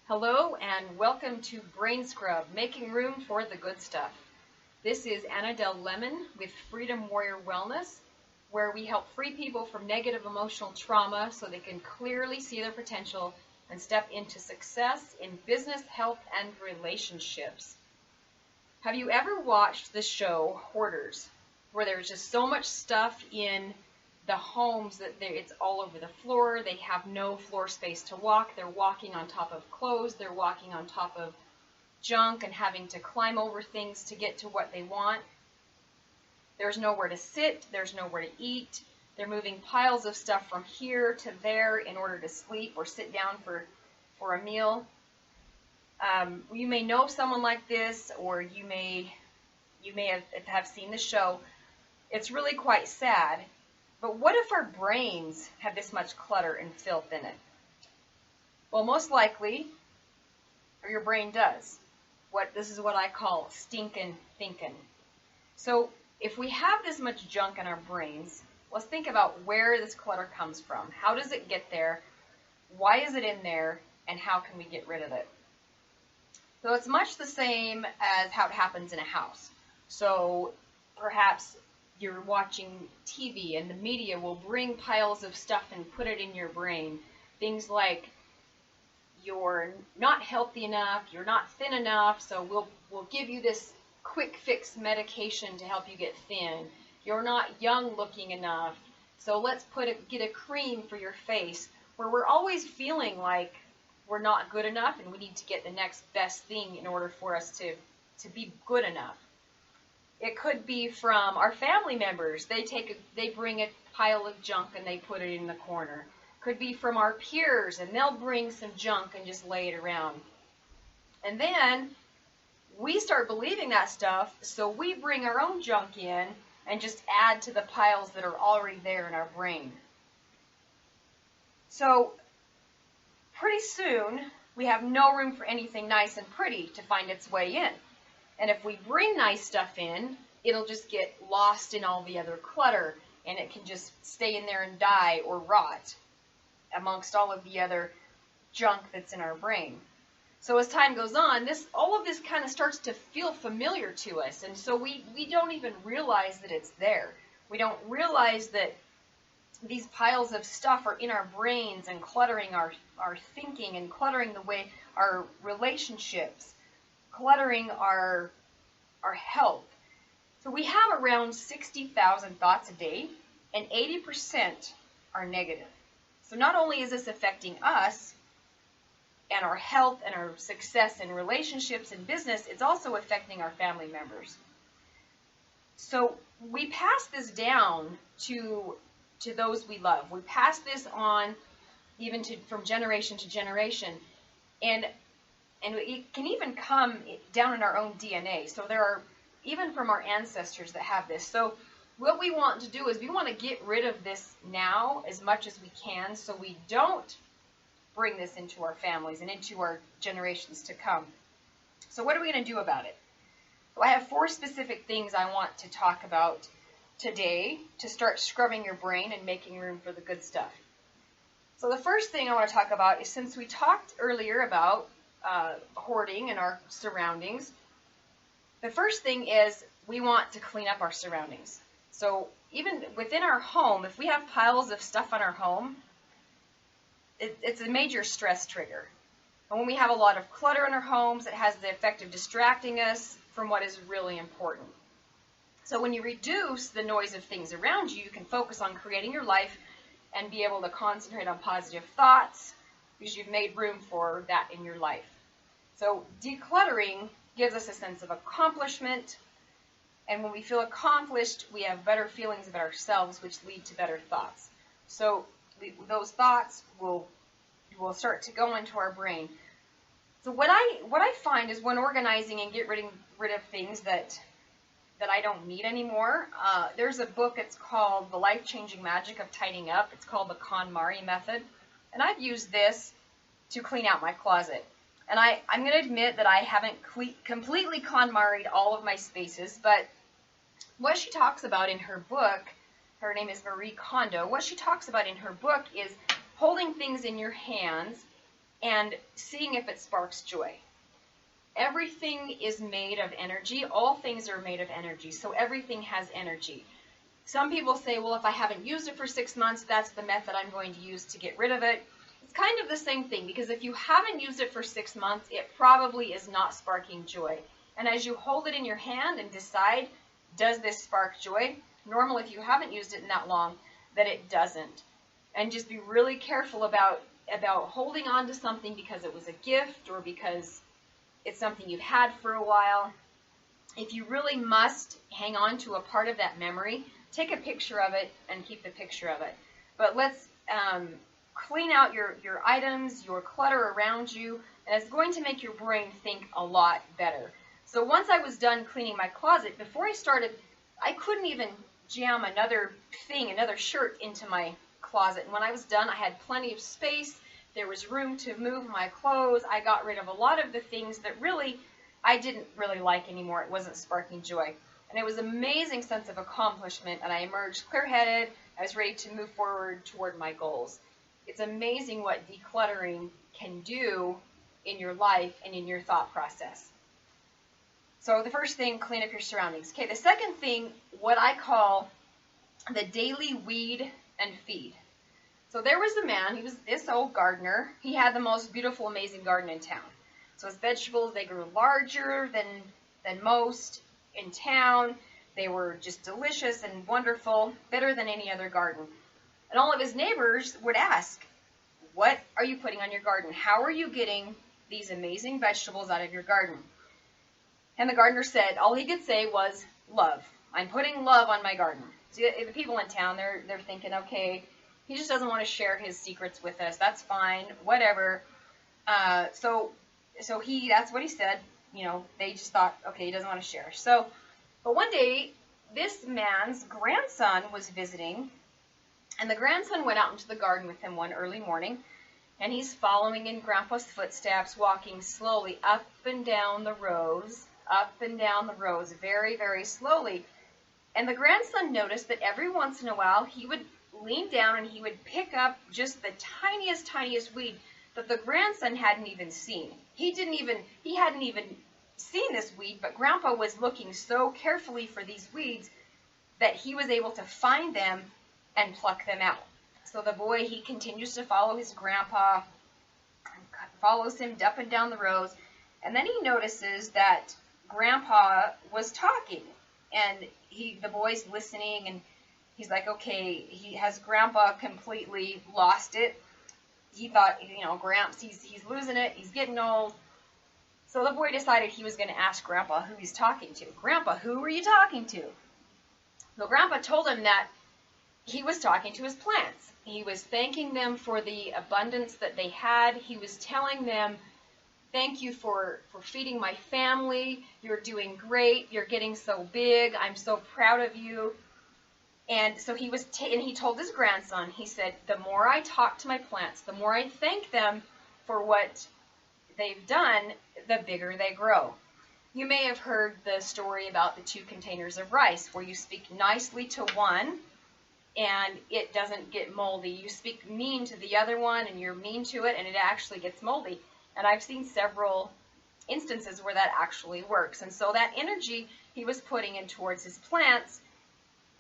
Hello and welcome to Brain Scrub, making room for the good stuff. This is Anna Del Lemon with Freedom Warrior Wellness, where we help free people from negative emotional trauma so they can clearly see their potential and step into success in business, health, and relationships. Have you ever watched the show Hoarders, where there's just so much stuff in the homes that it's all over the floor? They have no floor space to walk. They're walking on top of clothes. They're walking on top of junk and having to climb over things to get to what they want. There's nowhere to sit. There's nowhere to eat. They're moving piles of stuff from here to there in order to sleep or sit down for a meal. You may know someone like this, or you may have seen the show. It's really quite sad. But what if our brains have this much clutter and filth in it? Well, most likely, your brain does. This is what I call stinkin' thinking. So if we have this much junk in our brains, let's think about where this clutter comes from. How does it get there? Why is it in there? And how can we get rid of it? So it's much the same as how it happens in a house. So perhaps you're watching TV and the media will bring piles of stuff and put it in your brain. Things like you're not healthy enough, you're not thin enough, so we'll give you this quick fix medication to help you get thin. You're not young looking enough, so let's get a cream for your face, where we're always feeling like we're not good enough and we need to get the next best thing in order for us to be good enough. It could be from our family members. They bring a pile of junk and they put it in the corner. Could be from our peers, and they'll bring some junk and just lay it around. And then we start believing that stuff, so we bring our own junk in and just add to the piles that are already there in our brain. So pretty soon, we have no room for anything nice and pretty to find its way in. And if we bring nice stuff in, it'll just get lost in all the other clutter, and it can just stay in there and die or rot amongst all of the other junk that's in our brain. So as time goes on, all of this kind of starts to feel familiar to us, and so we don't even realize that it's there. We don't realize that these piles of stuff are in our brains and cluttering our thinking and cluttering the way our relationships, cluttering our health. So we have around 60,000 thoughts a day, and 80% are negative. So not only is this affecting us and our health and our success in relationships and business, it's also affecting our family members. So we pass this down to those we love. We pass this on even from generation to generation. And it can even come down in our own DNA. So there are, even from our ancestors that have this. So what we want to do is we want to get rid of this now as much as we can, so we don't bring this into our families and into our generations to come. So what are we going to do about it? So I have 4 specific things I want to talk about today to start scrubbing your brain and making room for the good stuff. So the first thing I want to talk about is, since we talked earlier about hoarding in our surroundings, the first thing is we want to clean up our surroundings. So even within our home, if we have piles of stuff in our home, it's a major stress trigger. And when we have a lot of clutter in our homes, it has the effect of distracting us from what is really important. So when you reduce the noise of things around you, you can focus on creating your life and be able to concentrate on positive thoughts, because you've made room for that in your life. So decluttering gives us a sense of accomplishment, and when we feel accomplished, we have better feelings about ourselves, which lead to better thoughts. So those thoughts will start to go into our brain. So what I find is, when organizing and get rid of things that I don't need anymore, there's a book. It's called The Life-Changing Magic of Tidying Up. It's called the KonMari Method, and I've used this to clean out my closet. And I'm going to admit that I haven't completely KonMari'd all of my spaces, but what she talks about in her book, her name is Marie Kondo, what she talks about in her book is holding things in your hands and seeing if it sparks joy. Everything is made of energy. All things are made of energy, so everything has energy. Some people say, well, if I haven't used it for 6 months, that's the method I'm going to use to get rid of it. It's kind of the same thing, because if you haven't used it for 6 months, it probably is not sparking joy. And as you hold it in your hand and decide, does this spark joy? Normally, if you haven't used it in that long, that it doesn't. And just be really careful about holding on to something because it was a gift or because it's something you've had for a while. If you really must hang on to a part of that memory, take a picture of it and keep the picture of it. But let's clean out your items, your clutter around you, and it's going to make your brain think a lot better. So once I was done cleaning my closet, before I started, I couldn't even jam another shirt into my closet. And when I was done, I had plenty of space. There was room to move my clothes. I got rid of a lot of the things that really I didn't really like anymore. It wasn't sparking joy. And it was an amazing sense of accomplishment, and I emerged clear-headed. I was ready to move forward toward my goals. It's amazing what decluttering can do in your life and in your thought process. So the first thing, clean up your surroundings. Okay, the second thing, what I call the daily weed and feed. So there was a man, he was this old gardener. He had the most beautiful, amazing garden in town. So his vegetables, they grew larger than most in town. They were just delicious and wonderful, better than any other garden. And all of his neighbors would ask, what are you putting on your garden? How are you getting these amazing vegetables out of your garden? And the gardener said, all he could say was, love. I'm putting love on my garden. So the people in town, they're thinking, okay, he just doesn't want to share his secrets with us. That's fine, whatever. So that's what he said. You know, they just thought, okay, he doesn't want to share. So, but one day, this man's grandson was visiting, and the grandson went out into the garden with him one early morning, and he's following in Grandpa's footsteps, walking slowly up and down the rows, very, very slowly. And the grandson noticed that every once in a while, he would lean down and he would pick up just the tiniest weed that the grandson hadn't even seen. He hadn't even seen this weed, but Grandpa was looking so carefully for these weeds that he was able to find them and pluck them out. So the boy, he continues to follow his grandpa, follows him up and down the rows, and then he notices that Grandpa was talking, and the boy's listening, and he's like, okay, has Grandpa completely lost it? He thought, Gramps, he's losing it, he's getting old. So the boy decided he was going to ask Grandpa who he's talking to. Grandpa, who are you talking to? So Grandpa told him that he was talking to his plants. He was thanking them for the abundance that they had. He was telling them, thank you for feeding my family. You're doing great. You're getting so big. I'm so proud of you. And so he told his grandson, he said, the more I talk to my plants, the more I thank them for what they've done, the bigger they grow. You may have heard the story about the 2 containers of rice, where you speak nicely to one and it doesn't get moldy. You speak mean to the other one and you're mean to it and it actually gets moldy. And I've seen several instances where that actually works. And so that energy he was putting in towards his plants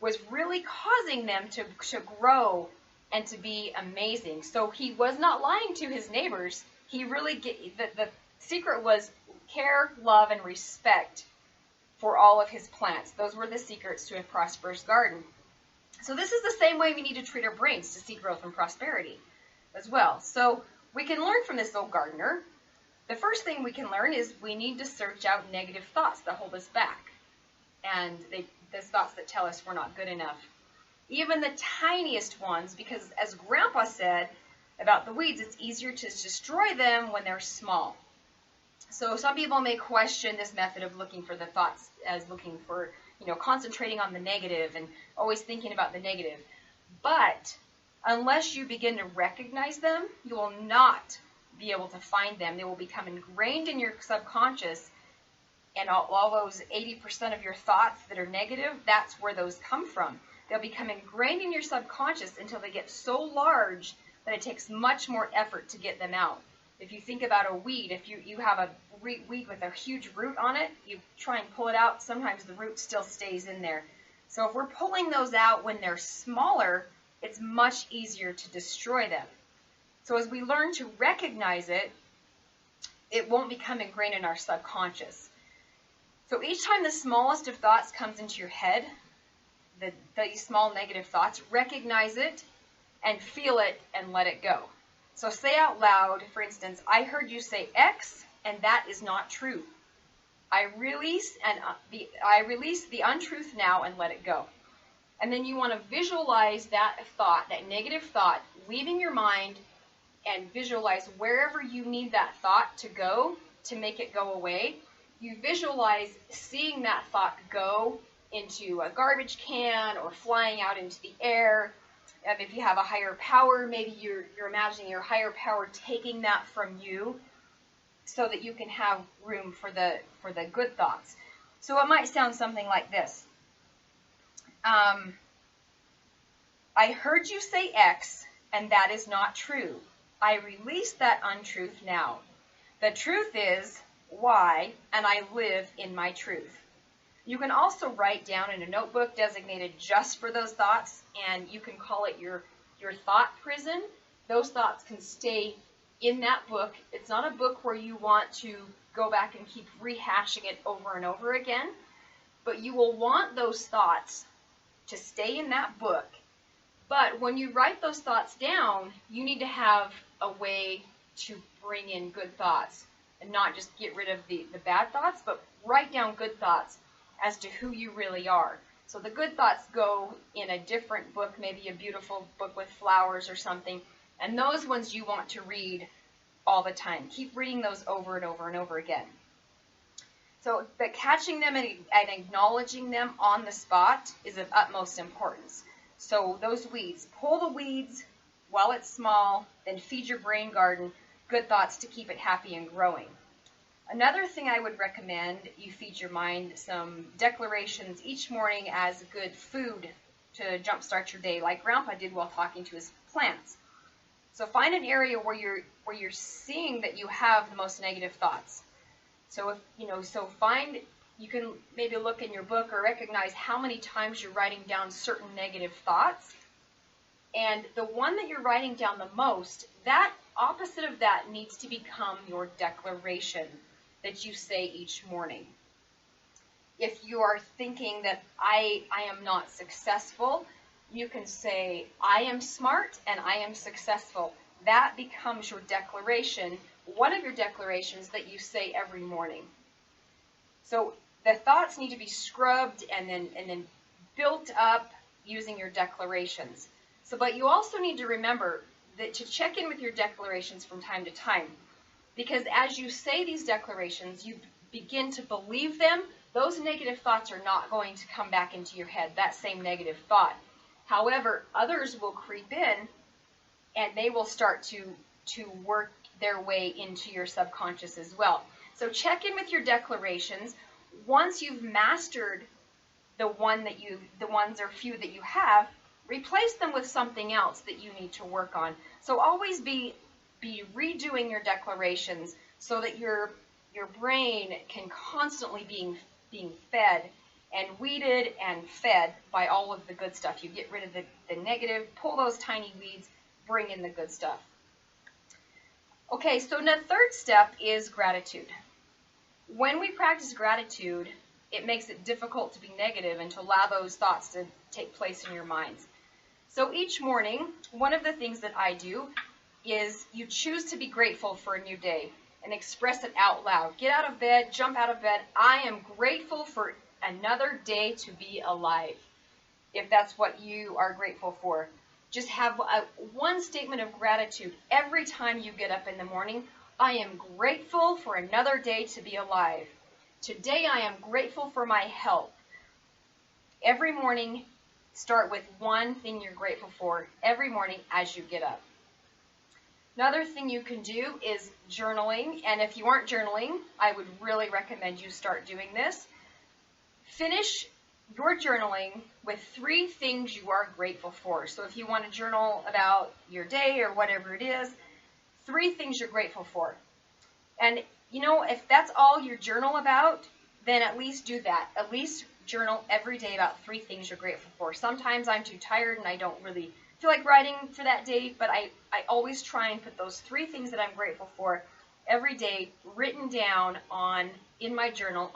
was really causing them to grow and to be amazing. So he was not lying to his neighbors. He really the secret was care, love, and respect for all of his plants. Those were the secrets to a prosperous garden. So this is the same way we need to treat our brains to see growth and prosperity as well. So we can learn from this old gardener. The first thing we can learn is we need to search out negative thoughts that hold us back. And those thoughts that tell us we're not good enough. Even the tiniest ones, because as Grandpa said about the weeds, it's easier to destroy them when they're small. So some people may question this method of looking for the thoughts as looking for, concentrating on the negative and always thinking about the negative. But unless you begin to recognize them, you will not be able to find them. They will become ingrained in your subconscious, and all those 80% of your thoughts that are negative, that's where those come from. They'll become ingrained in your subconscious until they get so large that it takes much more effort to get them out. If you think about a weed, if you have a weed with a huge root on it, you try and pull it out, sometimes the root still stays in there. So if we're pulling those out when they're smaller, it's much easier to destroy them. So as we learn to recognize it, it won't become ingrained in our subconscious. So each time the smallest of thoughts comes into your head, these small negative thoughts, recognize it and feel it and let it go. So say out loud, for instance, I heard you say X, and that is not true. I release the untruth now and let it go. And then you want to visualize that thought, that negative thought, leaving your mind, and visualize wherever you need that thought to go to make it go away. You visualize seeing that thought go into a garbage can or flying out into the air. If you have a higher power, maybe you're imagining your higher power taking that from you so that you can have room for the good thoughts. So it might sound something like this. I heard you say X, and that is not true. I release that untruth now. The truth is Y, and I live in my truth. You can also write down in a notebook designated just for those thoughts, and you can call it your thought prison. Those thoughts can stay in that book. It's not a book where you want to go back and keep rehashing it over and over again, but you will want those thoughts to stay in that book. But when you write those thoughts down, you need to have a way to bring in good thoughts and not just get rid of the bad thoughts, but write down good thoughts as to who you really are. So the good thoughts go in a different book, maybe a beautiful book with flowers or something, and those ones you want to read all the time. Keep reading those over and over and over again. So but catching them and acknowledging them on the spot is of utmost importance. So those weeds, pull the weeds while it's small, then feed your brain garden good thoughts to keep it happy and growing. Another thing I would recommend you feed your mind some declarations each morning as good food to jumpstart your day, like Grandpa did while talking to his plants. So find an area where you're seeing that you have the most negative thoughts. So if you can maybe look in your book or recognize how many times you're writing down certain negative thoughts. And the one that you're writing down the most, that opposite of that needs to become your declaration that you say each morning. If you are thinking that I am not successful, you can say, I am smart and I am successful. That becomes your declaration, one of your declarations that you say every morning. So the thoughts need to be scrubbed and then built up using your declarations. But you also need to remember that to check in with your declarations from time to time. Because as you say these declarations, you begin to believe them. Those negative thoughts are not going to come back into your head, that same negative thought. However, others will creep in and they will start to work their way into your subconscious as well. So check in with your declarations. Once you've mastered the ones or few that you have, replace them with something else that you need to work on. So always be redoing your declarations so that your brain can constantly being fed and weeded and fed by all of the good stuff. You get rid of the negative, pull those tiny weeds, bring in the good stuff. Okay, so the third step is gratitude. When we practice gratitude, it makes it difficult to be negative and to allow those thoughts to take place in your minds. So each morning, one of the things that I do is you choose to be grateful for a new day and express it out loud. Get out of bed, jump out of bed. I am grateful for another day to be alive, if that's what you are grateful for. Just have one statement of gratitude every time you get up in the morning. I am grateful for another day to be alive. Today I am grateful for my health. Every morning, start with one thing you're grateful for every morning as you get up. Another thing you can do is journaling, and if you aren't journaling, I would really recommend you start doing this. Finish your journaling with 3 things you are grateful for. So if you want to journal about your day or whatever it is, 3 things you're grateful for. And, you know, if that's all you journal about, then at least do that. At least journal every day about 3 things you're grateful for. Sometimes I'm too tired and I don't really feel like writing for that day, but I always try and put those 3 things that I'm grateful for every day written down in my journal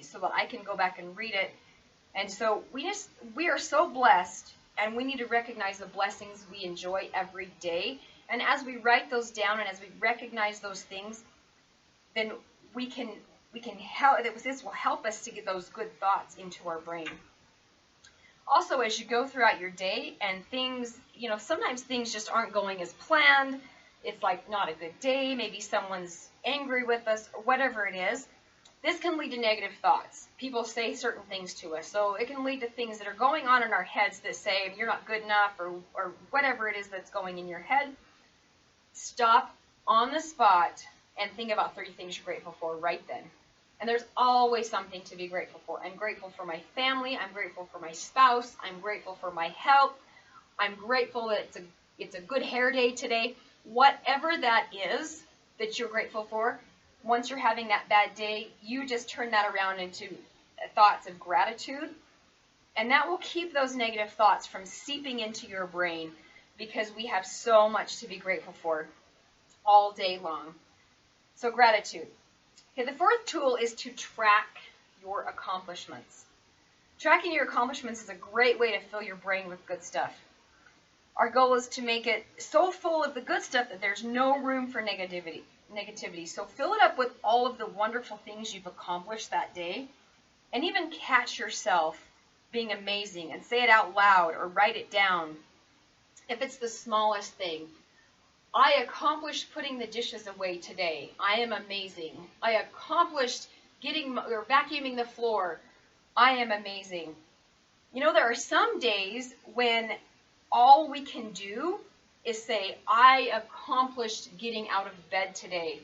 so that I can go back and read it. And so we are so blessed, and we need to recognize the blessings we enjoy every day. And as we write those down and as we recognize those things, then we can help. This will help us to get those good thoughts into our brain. Also, as you go throughout your day and things, you know, sometimes things just aren't going as planned. It's like not a good day. Maybe someone's angry with us or whatever it is. This can lead to negative thoughts. People say certain things to us. So it can lead to things that are going on in our heads that say you're not good enough or whatever it is that's going in your head. Stop on the spot and think about 3 things you're grateful for right then. And there's always something to be grateful for. I'm grateful for my family. I'm grateful for my spouse. I'm grateful for my health. I'm grateful that it's a good hair day today. Whatever that is that you're grateful for, once you're having that bad day, you just turn that around into thoughts of gratitude. And that will keep those negative thoughts from seeping into your brain, because we have so much to be grateful for all day long. So gratitude. Okay, the 4th tool is to track your accomplishments. Tracking your accomplishments is a great way to fill your brain with good stuff. Our goal is to make it so full of the good stuff that there's no room for negativity. So fill it up with all of the wonderful things you've accomplished that day, and even catch yourself being amazing and say it out loud or write it down. If it's the smallest thing, I accomplished putting the dishes away today. I am amazing. I accomplished vacuuming the floor. I am amazing. You know, there are some days when all we can do is say, I accomplished getting out of bed today.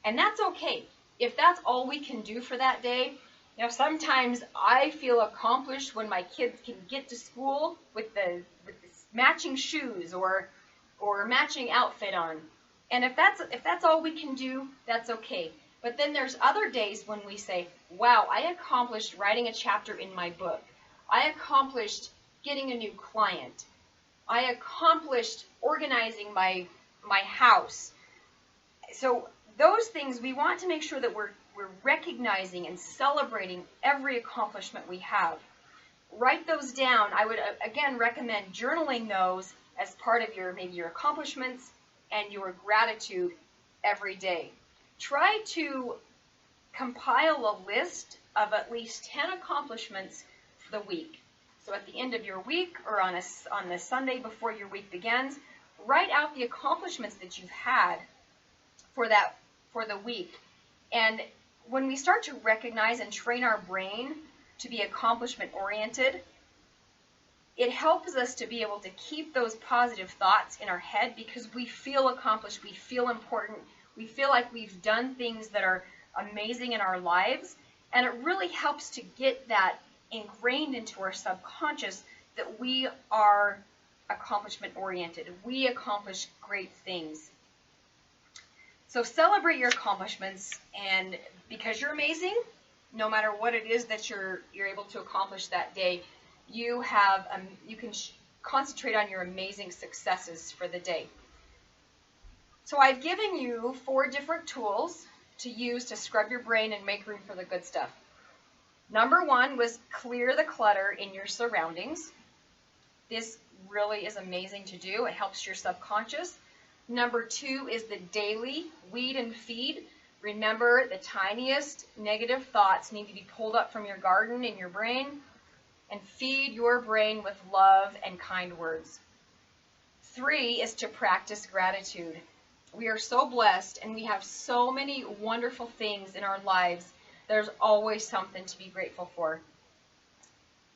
And that's okay. If that's all we can do for that day, you know, sometimes I feel accomplished when my kids can get to school with the matching shoes or matching outfit on. And if that's all we can do, that's okay. But then there's other days when we say, wow, I accomplished writing a chapter in my book. I accomplished getting a new client. I accomplished organizing my house. So those things, we want to make sure that we're recognizing and celebrating every accomplishment we have. Write those down. I would, again, recommend journaling those as part of maybe your accomplishments and your gratitude every day. Try to compile a list of at least 10 accomplishments for the week. So at the end of your week or on the Sunday before your week begins, write out the accomplishments that you've had for the week. And when we start to recognize and train our brain to be accomplishment oriented, it helps us to be able to keep those positive thoughts in our head, because we feel accomplished, we feel important, we feel like we've done things that are amazing in our lives, and it really helps to get that ingrained into our subconscious that we are accomplishment oriented. We accomplish great things. So celebrate your accomplishments, and because you're amazing, no matter what it is that you're able to accomplish that day, you can concentrate on your amazing successes for the day. So I've given you 4 different tools to use to scrub your brain and make room for the good stuff. Number 1 was clear the clutter in your surroundings. This really is amazing to do. It helps your subconscious. Number 2 is the daily weed and feed. Remember, the tiniest negative thoughts need to be pulled up from your garden in your brain, and feed your brain with love and kind words. 3 is to practice gratitude. We are so blessed, and we have so many wonderful things in our lives. There's always something to be grateful for.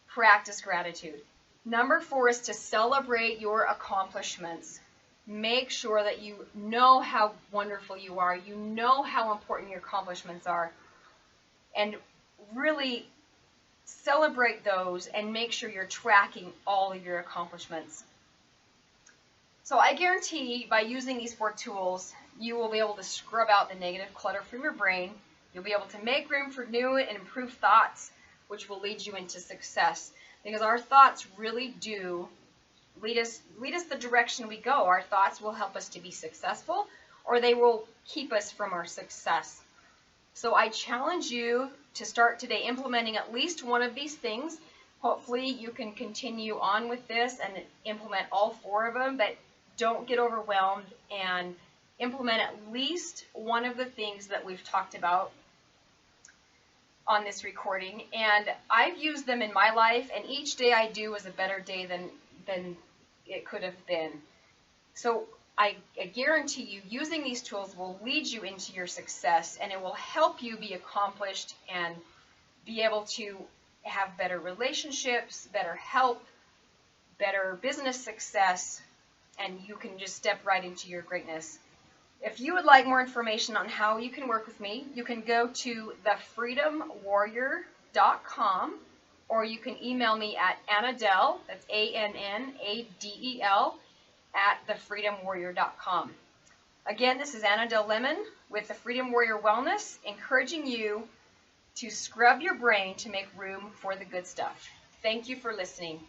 Practice gratitude. Number 4 is to celebrate your accomplishments. Make sure that you know how wonderful you are. You know how important your accomplishments are. And really celebrate those and make sure you're tracking all of your accomplishments. So I guarantee by using these 4 tools, you will be able to scrub out the negative clutter from your brain. You'll be able to make room for new and improved thoughts, which will lead you into success. Because our thoughts really do lead us the direction we go. Our thoughts will help us to be successful, or they will keep us from our success. So I challenge you to start today implementing at least one of these things. Hopefully you can continue on with this and implement all 4 of them, but don't get overwhelmed and implement at least one of the things that we've talked about on this recording. And I've used them in my life, and each day I do is a better day than it could have been. So I guarantee you using these tools will lead you into your success, and it will help you be accomplished and be able to have better relationships, better health, better business success, and you can just step right into your greatness. If you would like more information on how you can work with me, you can go to thefreedomwarrior.com, or you can email me at Annadel, that's ANNADEL, at thefreedomwarrior.com. Again, this is Annadel Lemon with the Freedom Warrior Wellness, encouraging you to scrub your brain to make room for the good stuff. Thank you for listening.